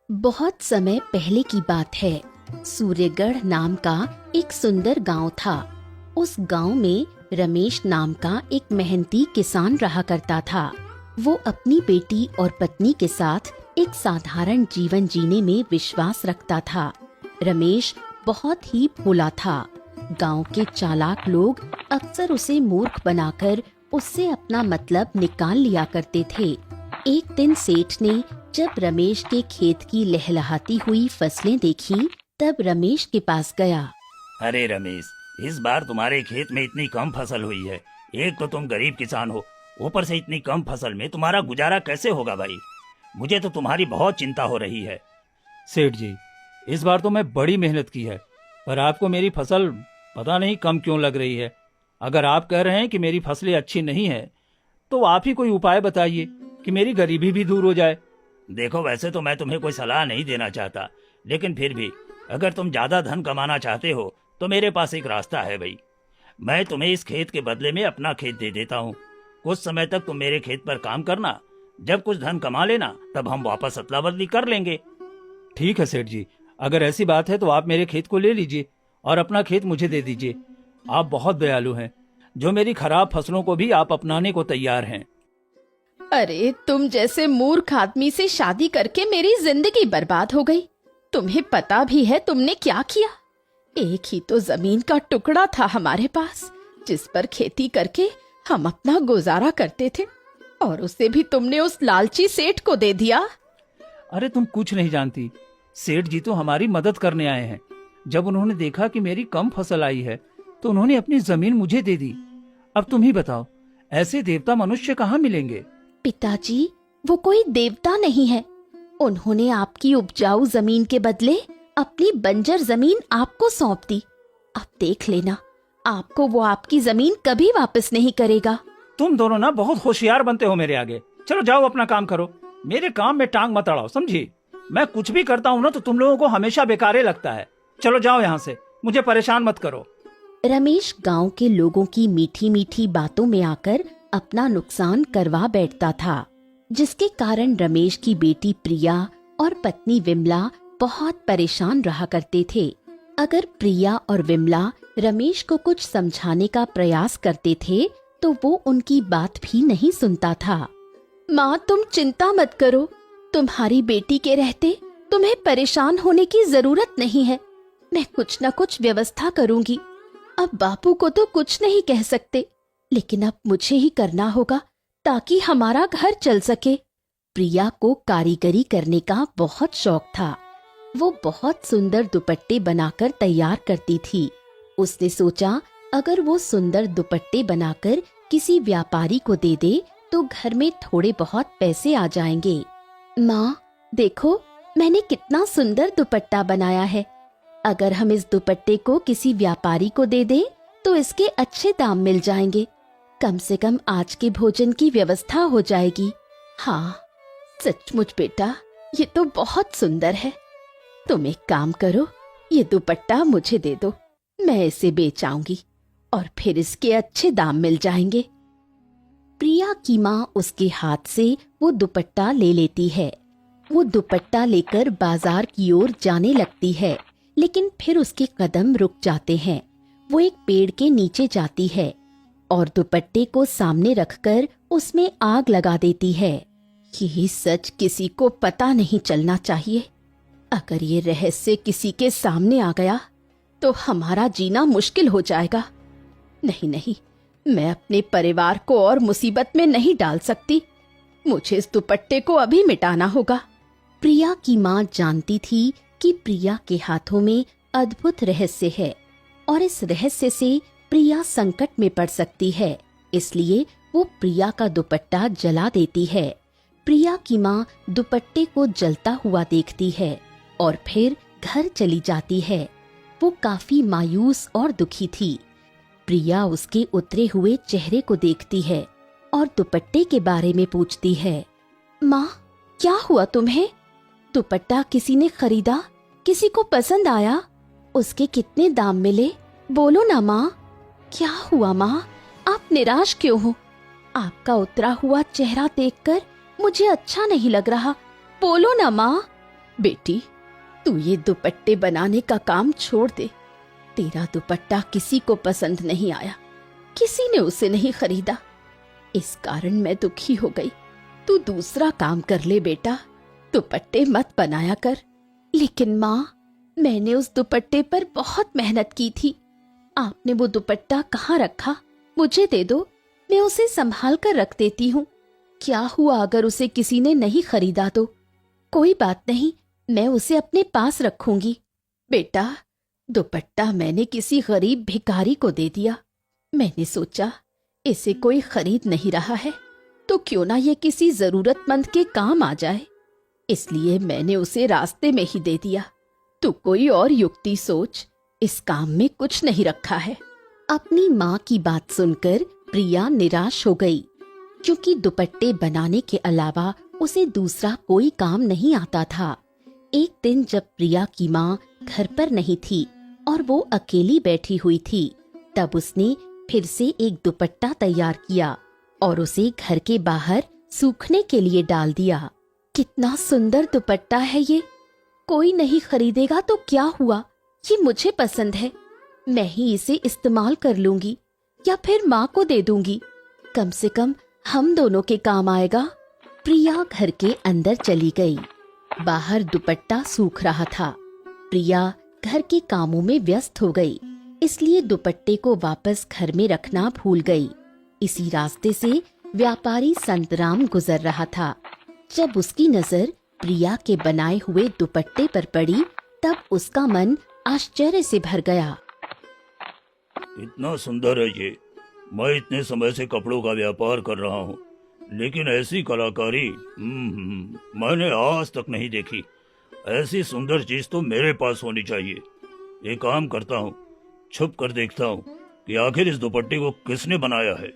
बहुत समय पहले की बात है। सूर्यगढ़ नाम का एक सुंदर गांव था। उस गांव में रमेश नाम का एक मेहनती किसान रहा करता था। वो अपनी बेटी और पत्नी के साथ एक साधारण जीवन जीने में विश्वास रखता था। रमेश बहुत ही भोला था। गांव के चालाक लोग अक्सर उसे मूर्ख बनाकर उससे अपना मतलब निकाल लिया करते थे। एक दिन सेठ ने जब रमेश के खेत की लहलहाती हुई फसलें देखी, तब रमेश के पास गया। अरे रमेश, इस बार तुम्हारे खेत में इतनी कम फसल हुई है। एक तो तुम गरीब किसान हो, ऊपर से इतनी कम फसल में तुम्हारा गुजारा कैसे होगा भाई? मुझे तो तुम्हारी बहुत चिंता हो रही है। सेठ जी, इस बार तो मैं बड़ी मेहनत की है, पर आपको मेरी फसल पता नहीं कम क्यों लग रही है। अगर आप कह रहे हैं कि मेरी फसलें अच्छी नहीं है, तो आप ही कोई उपाय बताइए कि मेरी गरीबी भी दूर हो जाए। देखो, वैसे तो मैं तुम्हें कोई सलाह नहीं देना चाहता, लेकिन फिर भी अगर तुम ज्यादा धन कमाना चाहते हो तो मेरे पास एक रास्ता है भाई। मैं तुम्हें इस खेत के बदले में अपना खेत दे देता हूँ। कुछ समय तक तुम मेरे खेत पर काम करना, जब कुछ धन कमा लेना तब हम वापस अदला बदली कर लेंगे। ठीक है सेठ जी, अगर ऐसी बात है तो आप मेरे खेत को ले लीजिए और अपना खेत मुझे दे दीजिए। आप बहुत दयालु हैं, जो मेरी खराब फसलों को भी आप अपनाने को तैयार हैं। अरे, तुम जैसे मूर्ख आदमी से शादी करके मेरी जिंदगी बर्बाद हो गई। तुम्हें पता भी है तुमने क्या किया? एक ही तो जमीन का टुकड़ा था हमारे पास, जिस पर खेती करके हम अपना गुजारा करते थे, और उसे भी तुमने उस लालची सेठ को दे दिया। अरे तुम कुछ नहीं जानती, सेठ जी तो हमारी मदद करने आए हैं। जब उन्होंने देखा कि मेरी कम फसल आई है तो उन्होंने अपनी जमीन मुझे दे दी। अब तुम ही बताओ, ऐसे देवता मनुष्य कहाँ मिलेंगे? पिताजी, वो कोई देवता नहीं है। उन्होंने आपकी उपजाऊ जमीन के बदले अपनी बंजर जमीन आपको सौंप दी। अब देख लेना, आपको वो आपकी जमीन कभी वापस नहीं करेगा। तुम दोनों ना बहुत होशियार बनते हो मेरे आगे। चलो जाओ, अपना काम करो, मेरे काम में टांग मत अड़ाओ, समझी? मैं कुछ भी करता हूँ ना तो तुम लोगों को हमेशा बेकारे लगता है। चलो जाओ यहाँ से, मुझे परेशान मत करो। रमेश गांव के लोगों की मीठी मीठी बातों में आकर अपना नुकसान करवा बैठता था, जिसके कारण रमेश की बेटी प्रिया और पत्नी विमला बहुत परेशान रहा करते थे। अगर प्रिया और विमला रमेश को कुछ समझाने का प्रयास करते थे तो वो उनकी बात भी नहीं सुनता था। माँ, तुम चिंता मत करो, तुम्हारी बेटी के रहते तुम्हें परेशान होने की जरूरत नहीं है। मैं कुछ न कुछ व्यवस्था करूंगी। अब बापू को तो कुछ नहीं कह सकते, लेकिन अब मुझे ही करना होगा ताकि हमारा घर चल सके। प्रिया को कारीगरी करने का बहुत शौक था। वो बहुत सुंदर दुपट्टे बनाकर तैयार करती थी। उसने सोचा, अगर वो सुंदर दुपट्टे बनाकर किसी व्यापारी को दे दे तो घर में थोड़े बहुत पैसे आ जाएंगे। माँ, देखो, मैंने कितना सुंदर दुपट्टा बनाया है। अगर हम इस दुपट्टे को किसी व्यापारी को दे दे तो इसके अच्छे दाम मिल जाएंगे। कम से कम आज के भोजन की व्यवस्था हो जाएगी। हाँ, सचमुच बेटा, ये तो बहुत सुंदर है। तुम एक काम करो, ये दुपट्टा मुझे दे दो, मैं इसे बेच आऊंगी और फिर इसके अच्छे दाम मिल जाएंगे। प्रिया की माँ उसके हाथ से वो दुपट्टा ले लेती है। वो दुपट्टा लेकर बाजार की ओर जाने लगती है, लेकिन फिर उसके कदम रुक जाते हैं। वो एक पेड़ के नीचे जाती है और दुपट्टे को सामने रखकर उसमें आग लगा देती है। ये सच किसी को पता नहीं चलना चाहिए। अगर ये रहस्य किसी के सामने आ गया तो हमारा जीना मुश्किल हो जाएगा। नहीं नहीं, मैं अपने परिवार को और मुसीबत में नहीं डाल सकती। मुझे इस दुपट्टे को अभी मिटाना होगा। प्रिया की माँ जानती थी कि प्रिया के हाथों में अद्भुत रहस्य है और इस रहस्य से प्रिया संकट में पड़ सकती है, इसलिए वो प्रिया का दुपट्टा जला देती है। प्रिया की माँ दुपट्टे को जलता हुआ देखती है और फिर घर चली जाती है। वो काफी मायूस और दुखी थी। प्रिया उसके उतरे हुए चेहरे को देखती है और दुपट्टे के बारे में पूछती है। माँ, क्या हुआ तुम्हें? दुपट्टा किसी ने खरीदा? किसी को पसंद आया? उसके कितने दाम मिले? बोलो ना माँ, क्या हुआ माँ? आप निराश क्यों हो? आपका उतरा हुआ चेहरा देखकर मुझे अच्छा नहीं लग रहा। बोलो ना माँ। बेटी, तू ये दुपट्टे बनाने का काम छोड़ दे। तेरा दुपट्टा किसी को पसंद नहीं आया, किसी ने उसे नहीं खरीदा। इस कारण मैं दुखी हो गई। तू दूसरा काम कर ले बेटा, दुपट्टे मत बनाया कर। लेकिन माँ, मैंने उस दुपट्टे पर बहुत मेहनत की थी। आपने वो दुपट्टा कहाँ रखा? मुझे दे दो, मैं उसे संभाल कर रख देती हूँ। क्या हुआ अगर उसे किसी ने नहीं खरीदा तो? कोई बात नहीं, मैं उसे अपने पास रखूंगी। बेटा, दुपट्टा मैंने किसी गरीब भिखारी को दे दिया। मैंने सोचा इसे कोई खरीद नहीं रहा है तो क्यों ना ये किसी जरूरतमंद के काम आ जाए, इसलिए मैंने उसे रास्ते में ही दे दिया। तू कोई और युक्ति सोच, इस काम में कुछ नहीं रखा है। अपनी माँ की बात सुनकर प्रिया निराश हो गई, क्योंकि दुपट्टे बनाने के अलावा उसे दूसरा कोई काम नहीं आता था। एक दिन जब प्रिया की माँ घर पर नहीं थी और वो अकेली बैठी हुई थी, तब उसने फिर से एक दुपट्टा तैयार किया और उसे घर के बाहर सूखने के लिए डाल दिया। कितना सुंदर दुपट्टा है ये! कोई नहीं खरीदेगा तो क्या हुआ, ये मुझे पसंद है। मैं ही इसे इस्तेमाल कर लूंगी या फिर माँ को दे दूंगी, कम से कम हम दोनों के काम आएगा। प्रिया घर के अंदर चली गई। बाहर दुपट्टा सूख रहा था। प्रिया घर के कामों में व्यस्त हो गई, इसलिए दुपट्टे को वापस घर में रखना भूल गई। इसी रास्ते से व्यापारी संतराम गुजर रहा था। जब उसकी नजर प्रिया के बनाए हुए दुपट्टे पर पड़ी, तब उसका मन आश्चर्य से भर गया। इतना सुंदर है ये। मैं इतने समय से कपड़ों का व्यापार कर रहा हूँ, लेकिन ऐसी कलाकारी मैंने आज तक नहीं देखी। ऐसी सुंदर चीज तो मेरे पास होनी चाहिए। एक काम करता हूँ, छुप कर देखता हूँ कि आखिर इस दुपट्टे को किसने बनाया है।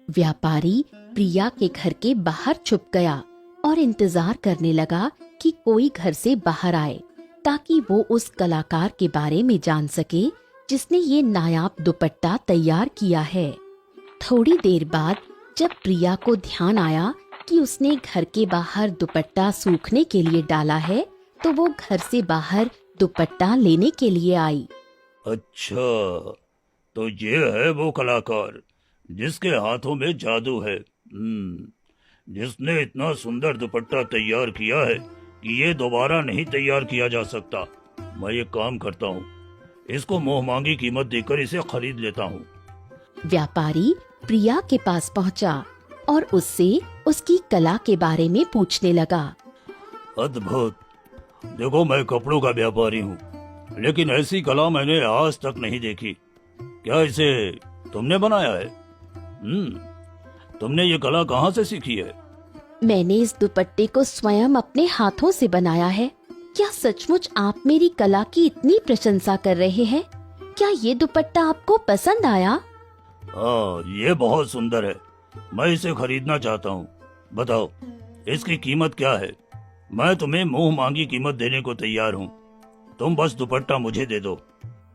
व्यापारी प्रिया के घर के बाहर छुप गया और इंतजार करने लगा कि कोई घर से बाहर आए, ताकि वो उस कलाकार के बारे में जान सके जिसने ये नायाब दुपट्टा तैयार किया है। थोड़ी देर बाद जब प्रिया को ध्यान आया कि उसने घर के बाहर दुपट्टा सूखने के लिए डाला है, तो वो घर से बाहर दुपट्टा लेने के लिए आई। अच्छा, तो ये है वो कलाकार जिसके हाथों में जादू है, जिसने इतना सुंदर दुपट्टा तैयार किया है कि ये दोबारा नहीं तैयार किया जा सकता। मैं ये काम करता हूँ, इसको मुंह मांगी कीमत देकर इसे खरीद लेता हूँ। व्यापारी प्रिया के पास पहुंचा और उससे उसकी कला के बारे में पूछने लगा। अद्भुत! देखो, मैं कपड़ों का व्यापारी हूँ, लेकिन ऐसी कला मैंने आज तक नहीं देखी। क्या इसे तुमने बनाया है? तुमने ये कला कहाँ से सीखी है? मैंने इस दुपट्टे को स्वयं अपने हाथों से बनाया है। क्या सचमुच आप मेरी कला की इतनी प्रशंसा कर रहे हैं? क्या ये दुपट्टा आपको पसंद आया? हाँ, ये बहुत सुंदर है। मैं इसे खरीदना चाहता हूँ। बताओ, इसकी कीमत क्या है? मैं तुम्हें मुंह मांगी कीमत देने को तैयार हूँ। तुम बस दुपट्टा मुझे दे दो।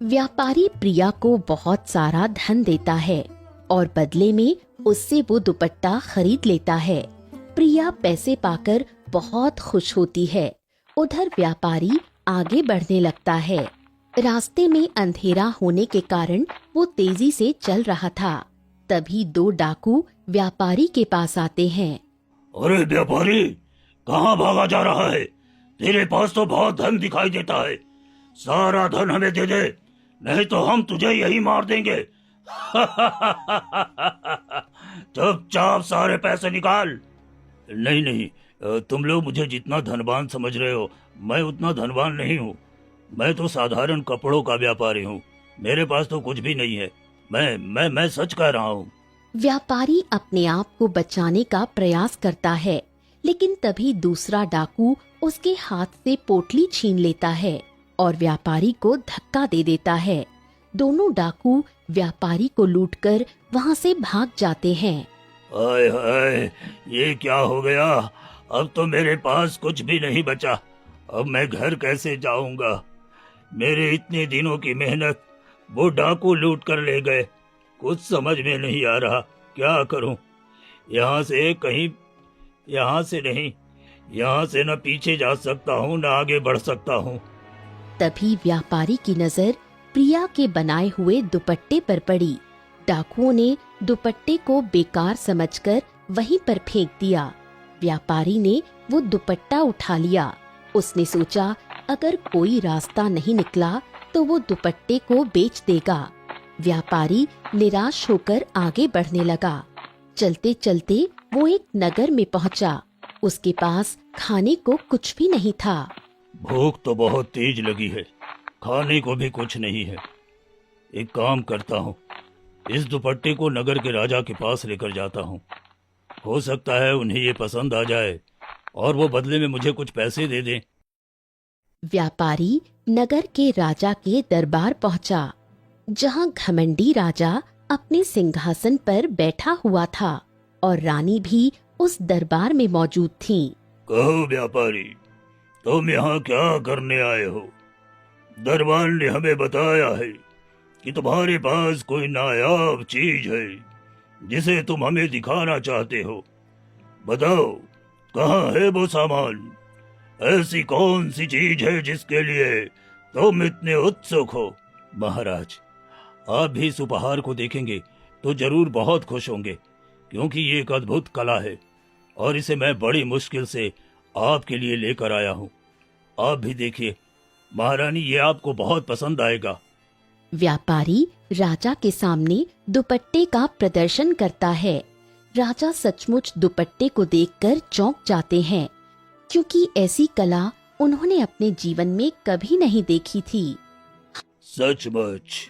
व्यापारी प्रिया को बहुत सारा धन देता है और बदले में उससे वो दुपट्टा खरीद लेता है। प्रिया पैसे पाकर बहुत खुश होती है। उधर व्यापारी आगे बढ़ने लगता है। रास्ते में अंधेरा होने के कारण वो तेजी से चल रहा था। तभी दो डाकू व्यापारी के पास आते हैं। अरे व्यापारी, कहाँ भागा जा रहा है? तेरे पास तो बहुत धन दिखाई देता है। सारा धन हमें दे दे, नहीं तो हम तुझे यही मार देंगे। चुपचाप सारे पैसे निकाल। नहीं नहीं, तुम लोग मुझे जितना धनवान समझ रहे हो, मैं उतना धनवान नहीं हूँ। मैं तो साधारण कपड़ों का व्यापारी हूँ। मेरे पास तो कुछ भी नहीं है। मैं सच कह रहा हूँ। व्यापारी अपने आप को बचाने का प्रयास करता है, लेकिन तभी दूसरा डाकू उसके हाथ से पोटली छीन लेता है और व्यापारी को धक्का दे देता है। दोनों डाकू व्यापारी को लूटकर वहाँ से भाग जाते हैं। हाय हाय, ये क्या हो गया? अब तो मेरे पास कुछ भी नहीं बचा। अब मैं घर कैसे जाऊंगा? मेरे इतने दिनों की मेहनत वो डाकू लूट कर ले गए। कुछ समझ में नहीं आ रहा, क्या करूं? यहाँ से नहीं, यहाँ से न पीछे जा सकता हूँ न आगे बढ़ सकता हूँ। तभी व्यापारी की नजर प्रिया के बनाए हुए दुपट्टे पर पड़ी। डाकुओं ने दुपट्टे को बेकार समझकर वहीं पर फेंक दिया। व्यापारी ने वो दुपट्टा उठा लिया। उसने सोचा अगर कोई रास्ता नहीं निकला तो वो दुपट्टे को बेच देगा। व्यापारी निराश होकर आगे बढ़ने लगा। चलते चलते वो एक नगर में पहुंचा। उसके पास खाने को कुछ भी नहीं था। भूख तो बहुत तेज लगी है, खाने को भी कुछ नहीं है। एक काम करता हूँ, इस दुपट्टे को नगर के राजा के पास लेकर जाता हूँ। हो सकता है उन्हें ये पसंद आ जाए और वो बदले में मुझे कुछ पैसे दे दें। व्यापारी नगर के राजा के दरबार पहुंचा, जहां घमंडी राजा अपने सिंहासन पर बैठा हुआ था और रानी भी उस दरबार में मौजूद थी। कहो व्यापारी, तुम यहाँ क्या करने आए हो? दरबार ने हमें बताया है कि तुम्हारे पास कोई नायाब चीज है जिसे तुम हमें दिखाना चाहते हो। बताओ, कहाँ है वो सामान? ऐसी कौन सी चीज है जिसके लिए तुम इतने उत्सुक हो? महाराज, आप भी इस उपहार को देखेंगे तो जरूर बहुत खुश होंगे, क्योंकि ये एक अद्भुत कला है और इसे मैं बड़ी मुश्किल से आपके लिए लेकर आया हूँ। आप भी देखिए महारानी, ये आपको बहुत पसंद आएगा। व्यापारी राजा के सामने दुपट्टे का प्रदर्शन करता है। राजा सचमुच दुपट्टे को देखकर चौंक जाते हैं, क्योंकि ऐसी कला उन्होंने अपने जीवन में कभी नहीं देखी थी। सचमुच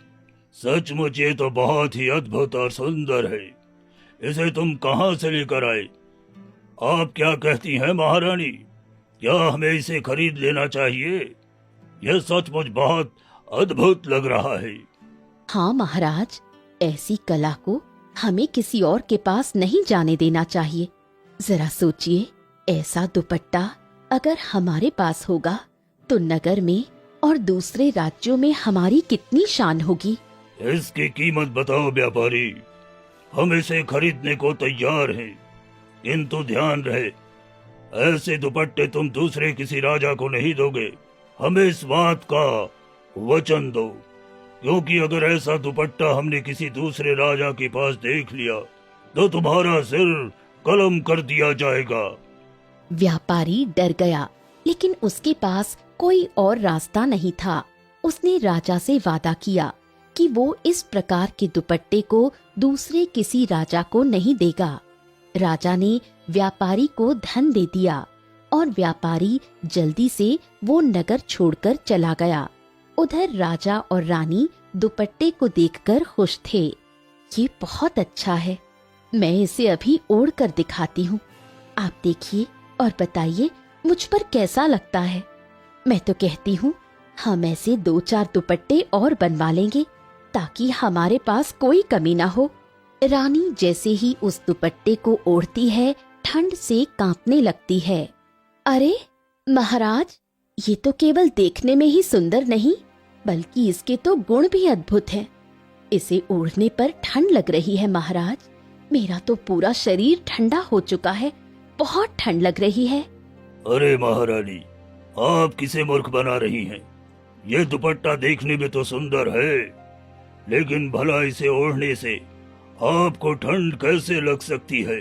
सचमुच ये तो बहुत ही अद्भुत और सुंदर है। इसे तुम कहाँ से लेकर आए? आप क्या कहती हैं महारानी? क्या हमें इसे खरीद लेना चाहिए? यह सचमुच बहुत अद्भुत लग रहा है। हाँ महाराज, ऐसी कला को हमें किसी और के पास नहीं जाने देना चाहिए। जरा सोचिए, ऐसा दुपट्टा अगर हमारे पास होगा तो नगर में और दूसरे राज्यों में हमारी कितनी शान होगी। इसकी कीमत बताओ व्यापारी, हम इसे खरीदने को तैयार हैं, किंतु ध्यान रहे ऐसे दुपट्टे तुम दूसरे किसी राजा को नहीं दोगे। हमें इस बात का वचन दो, क्योंकि अगर ऐसा दुपट्टा हमने किसी दूसरे राजा के पास देख लिया तो तुम्हारा सिर कलम कर दिया जाएगा। व्यापारी डर गया, लेकिन उसके पास कोई और रास्ता नहीं था। उसने राजा से वादा किया कि वो इस प्रकार के दुपट्टे को दूसरे किसी राजा को नहीं देगा। राजा ने व्यापारी को धन दे दिया और व्यापारी जल्दी से वो नगर छोड़कर चला गया। उधर राजा और रानी दुपट्टे को देखकर खुश थे। ये बहुत अच्छा है, मैं इसे अभी ओढ़ कर दिखाती हूँ। आप देखिए और बताइए मुझ पर कैसा लगता है। मैं तो कहती हूँ हम ऐसे 2-4 दुपट्टे और बनवा लेंगे ताकि हमारे पास कोई कमी ना हो। रानी जैसे ही उस दुपट्टे को ओढ़ती है, ठंड से कांपने लगती है। अरे महाराज, ये तो केवल देखने में ही सुंदर नहीं, बल्कि इसके तो गुण भी अद्भुत हैं। इसे ओढ़ने पर ठंड लग रही है महाराज। मेरा तो पूरा शरीर ठंडा हो चुका है, बहुत ठंड लग रही है। अरे महारानी, आप किसे मूर्ख बना रही हैं? ये दुपट्टा देखने में तो सुंदर है, लेकिन भला इसे ओढ़ने से आपको ठंड कैसे लग सकती है?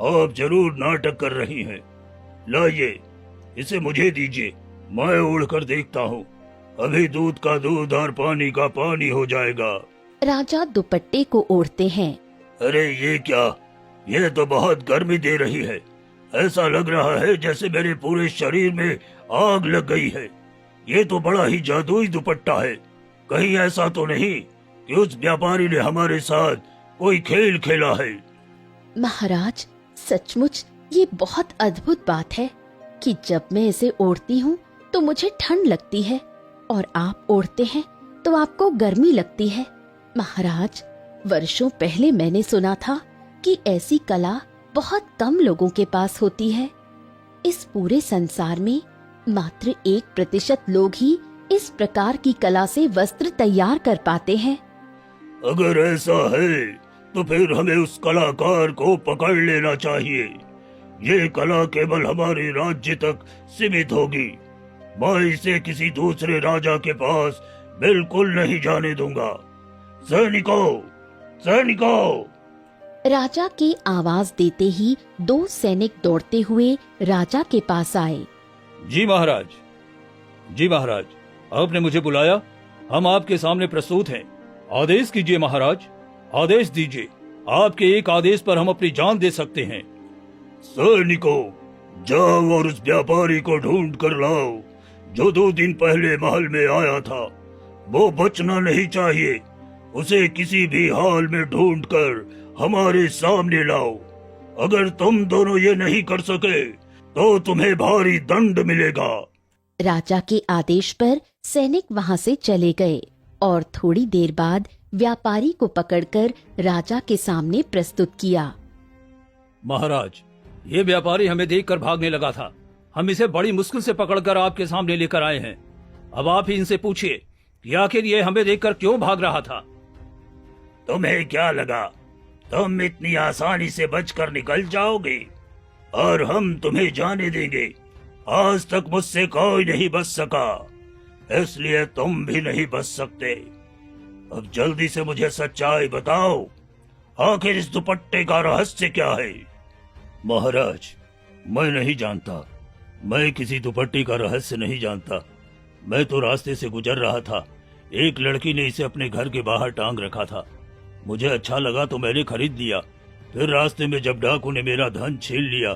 आप जरूर नाटक कर रही हैं। लाइए, इसे मुझे दीजिए, मैं ओढ़ कर देखता हूँ। अभी दूध का दूध और पानी का पानी हो जाएगा। राजा दुपट्टे को ओढ़ते हैं। अरे ये क्या? ये तो बहुत गर्मी दे रही है। ऐसा लग रहा है जैसे मेरे पूरे शरीर में आग लग गई है। ये तो बड़ा ही जादुई दुपट्टा है। कहीं ऐसा तो नहीं कि उस व्यापारी ने हमारे साथ कोई खेल खेला है? महाराज, सचमुच ये बहुत अद्भुत बात है कि जब मैं इसे ओढ़ती हूँ तो मुझे ठंड लगती है और आप ओढ़ते हैं तो आपको गर्मी लगती है। महाराज, वर्षों पहले मैंने सुना था कि ऐसी कला बहुत कम लोगों के पास होती है। इस पूरे संसार में मात्र 1% लोग ही इस प्रकार की कला से वस्त्र तैयार कर पाते हैं। अगर ऐसा है तो फिर हमें उस कलाकार को पकड़ लेना चाहिए ये कला केवल हमारे राज्य तक सीमित होगी। मैं इसे किसी दूसरे राजा के पास बिल्कुल नहीं जाने दूंगा। सैनिकों, सैनिकों! राजा की आवाज देते ही 2 सैनिक दौड़ते हुए राजा के पास आए। जी महाराज, जी महाराज, आपने मुझे बुलाया। हम आपके सामने प्रस्तुत हैं। आदेश कीजिए महाराज, आदेश दीजिए। आपके एक आदेश पर हम अपनी जान दे सकते हैं। सैनिकों, जाओ और उस व्यापारी को ढूंढ कर लाओ जो 2 दिन पहले महल में आया था। वो बचना नहीं चाहिए। उसे किसी भी हाल में ढूंढ कर हमारे सामने लाओ। अगर तुम दोनों ये नहीं कर सके तो तुम्हें भारी दंड मिलेगा। राजा के आदेश पर सैनिक वहां से चले गए और थोड़ी देर बाद व्यापारी को पकड़कर राजा के सामने प्रस्तुत किया। महाराज, ये व्यापारी हमें देखकर भागने लगा था। हम इसे बड़ी मुश्किल से पकड़कर आपके सामने लेकर आए हैं। अब आप ही इनसे पूछिए कि आखिर ये हमें देखकर क्यों भाग रहा था। तुम्हें क्या लगा तुम इतनी आसानी से बचकर निकल जाओगे और हम तुम्हें जाने देंगे? आज तक मुझसे कोई नहीं बच सका, इसलिए तुम भी नहीं बच सकते। अब जल्दी से मुझे सच्चाई बताओ, आखिर इस दुपट्टे का रहस्य क्या है? महाराज, मैं नहीं जानता। मैं किसी दुपट्टे का रहस्य नहीं जानता। मैं तो रास्ते से गुजर रहा था। एक लड़की ने इसे अपने घर के बाहर टांग रखा था। मुझे अच्छा लगा तो मैंने खरीद लिया। फिर रास्ते में जब डाकू ने मेरा धन छीन लिया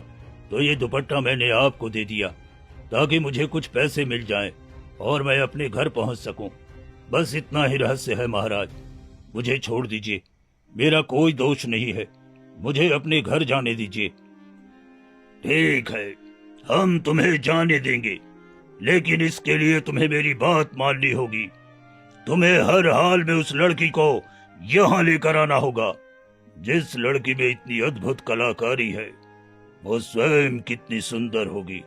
तो ये दुपट्टा मैंने आपको दे दिया ताकि मुझे कुछ पैसे मिल जाएं और मैं अपने घर पहुंच सकूं। बस इतना ही रहस्य है महाराज। मुझे छोड़ दीजिए, मेरा कोई दोष नहीं है। मुझे अपने घर जाने दीजिए। ठीक है, हम तुम्हें जाने देंगे, लेकिन इसके लिए तुम्हें मेरी बात माननी होगी। तुम्हें हर हाल में उस लड़की को यहाँ लेकर आना होगा। जिस लड़की में इतनी अद्भुत कलाकारी है, वो स्वयं कितनी सुंदर होगी।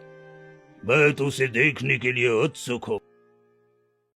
मैं तो उसे देखने के लिए उत्सुक हूँ।